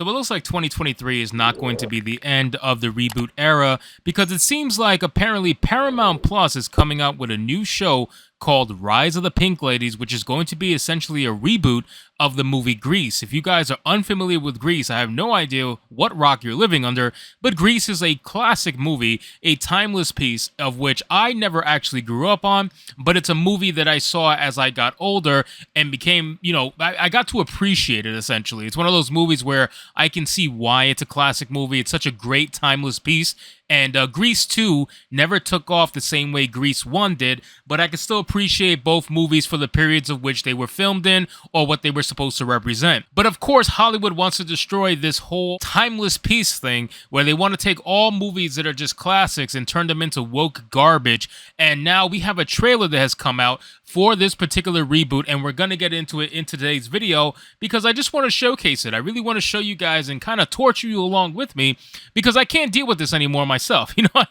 So it looks like 2023 is not going to be the end of the reboot era because it seems like apparently Paramount Plus is coming out with a new show called Rise of the Pink Ladies, which is going to be essentially a reboot of the movie Grease. If you guys are unfamiliar with Grease, I have no idea what rock you're living under, but Grease is a classic movie, a timeless piece of which I never actually grew up on, but it's a movie that I saw as I got older and became, I got to appreciate it essentially. It's one of those movies where I can see why it's a classic movie. It's such a great timeless piece. And Grease 2 never took off the same way Grease 1 did, but I can still appreciate both movies for the periods of which they were filmed in or what they were supposed to represent. But of course, Hollywood wants to destroy this whole timeless piece thing where they want to take all movies that are just classics and turn them into woke garbage. And now we have a trailer that has come out for this particular reboot, and we're going to get into it in today's video because I just want to showcase it. I really want to show you guys and kind of torture you along with me because I can't deal with this anymore myself.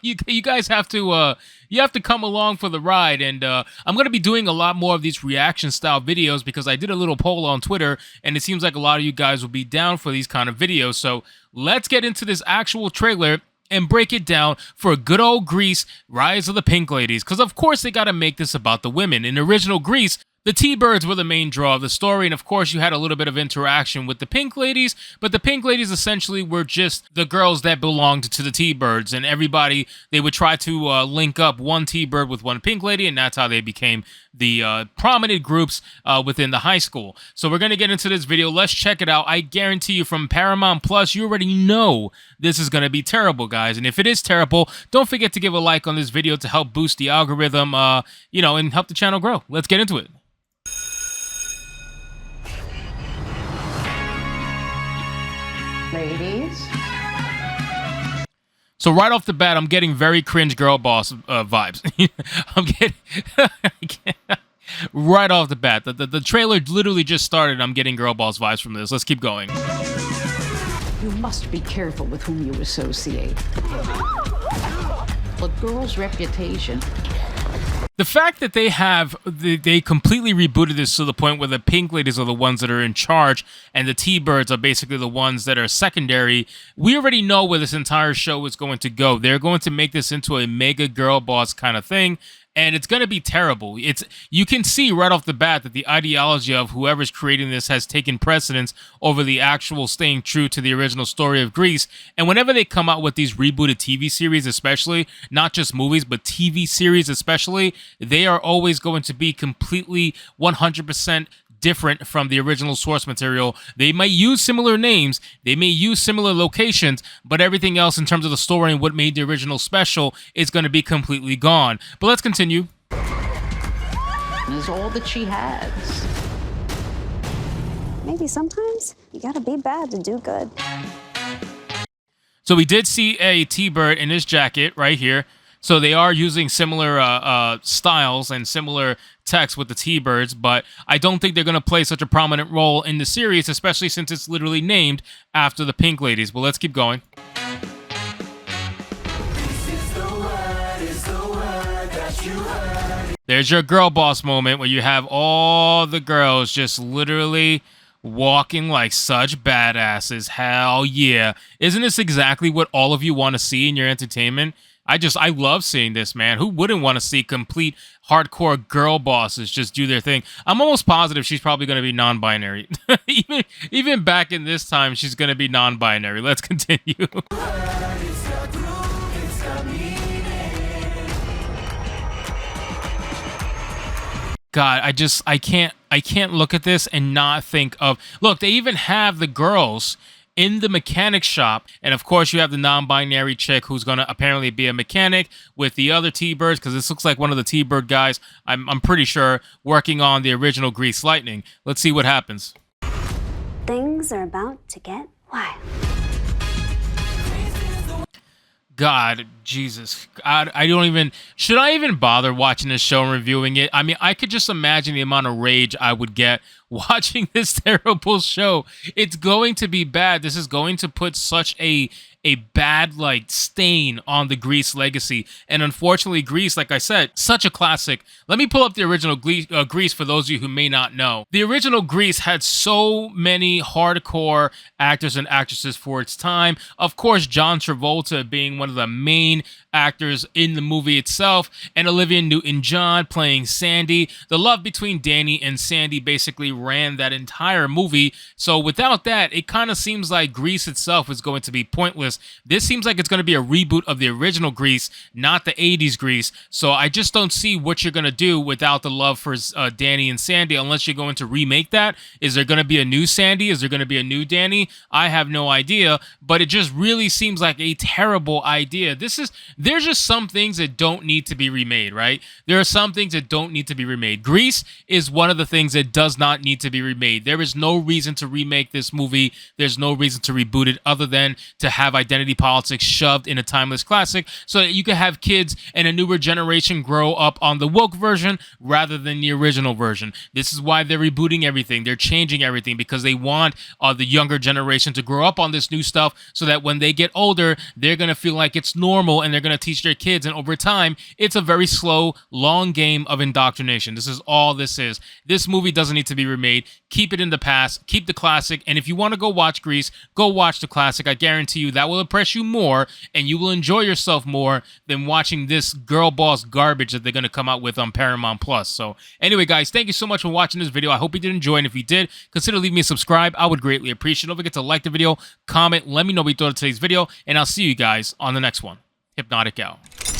You guys have to come along for the ride, and I'm going to be doing a lot more of these reaction style videos because I did a little poll on Twitter, and it seems like a lot of you guys will be down for these kind of videos. So let's get into this actual trailer and break it down for a good old Grease, Rise of the Pink Ladies. Because of course they got to make this about the women. In original Grease, the T-Birds were the main draw of the story, and of course you had a little bit of interaction with the Pink Ladies, but the Pink Ladies essentially were just the girls that belonged to the T-Birds, and everybody, they would try to link up one T-Bird with one Pink Lady, and that's how they became the prominent groups within the high school. So we're going to get into this video. Let's check it out. I guarantee you from Paramount Plus, you already know this is going to be terrible, guys, and if it is terrible, don't forget to give a like on this video to help boost the algorithm, and help the channel grow. Let's get into it. Ladies. So right off the bat, I'm getting very cringe girl boss vibes. I'm getting right off the bat. The trailer literally just started. I'm getting girl boss vibes from this. Let's keep going. You must be careful with whom you associate. A girl's reputation. The fact that they completely rebooted this to the point where the Pink Ladies are the ones that are in charge and the T-Birds are basically the ones that are secondary, we already know where this entire show is going to go. They're going to make this into a mega girl boss kind of thing, and it's going to be terrible. You can see right off the bat that the ideology of whoever's creating this has taken precedence over the actual staying true to the original story of Grease. And whenever they come out with these rebooted TV series, especially, not just movies, but TV series especially, they are always going to be completely 100% different from the original source material. They might use similar names, they may use similar locations, but everything else in terms of the story and what made the original special is going to be completely gone. But let's continue. Is all that she has. Maybe sometimes you gotta be bad to do good. So we did see a T-Bird in his jacket right here. So they are using similar styles and similar text with the T-Birds, but I don't think they're going to play such a prominent role in the series, especially since it's literally named after the Pink Ladies. Well, let's keep going. There's your girl boss moment where you have all the girls just literally walking like such badasses. Hell yeah. Isn't this exactly what all of you want to see in your entertainment? I love seeing this, man. Who wouldn't want to see complete hardcore girl bosses just do their thing? I'm almost positive she's probably going to be non-binary. even back in this time, she's going to be non-binary. Let's continue. God, I can't look at this and not think of, look, they even have the girls in the mechanic shop, and of course you have the non-binary chick who's going to apparently be a mechanic with the other T-Birds, because this looks like one of the T-Bird guys, I'm pretty sure, working on the original Grease Lightning. Let's see what happens. Things are about to get wild. God, Jesus, God, should I even bother watching this show and reviewing it? I mean, I could just imagine the amount of rage I would get watching this terrible show. It's going to be bad. This is going to put such a a bad like stain on the Grease legacy. And unfortunately, Grease, like I said, such a classic. Let me pull up the original Grease for those of you who may not know. The original Grease had so many hardcore actors and actresses for its time. Of course, John Travolta being one of the main actors in the movie itself, and Olivia Newton-John playing Sandy. The love between Danny and Sandy basically ran that entire movie. So without that, it kind of seems like Grease itself is going to be pointless. This seems like it's going to be a reboot of the original Grease, not the 80s Grease. So I just don't see what you're going to do without the love for Danny and Sandy, unless you're going to remake that. Is there going to be a new Sandy? Is there going to be a new Danny? I have no idea, but it just really seems like a terrible idea. There's just some things that don't need to be remade, right? There are some things that don't need to be remade. Grease is one of the things that does not need to be remade. There is no reason to remake this movie. There's no reason to reboot it other than to have identity politics shoved in a timeless classic so that you can have kids and a newer generation grow up on the woke version rather than the original version. This is why they're rebooting everything. They're changing everything because they want the younger generation to grow up on this new stuff so that when they get older, they're going to feel like it's normal and they're going to teach their kids. And over time, it's a very slow, long game of indoctrination. This is all this is. This movie doesn't need to be remade. Keep it in the past. Keep the classic. And if you want to go watch Grease, go watch the classic. I guarantee you that will impress you more and you will enjoy yourself more than watching this girl boss garbage that they're going to come out with on Paramount Plus. So anyway, guys, thank you so much for watching this video. I hope you did enjoy. And if you did, consider leaving me a subscribe. I would greatly appreciate it. Don't forget to like the video, comment, let me know what you thought of today's video, and I'll see you guys on the next one. Hypnotic out.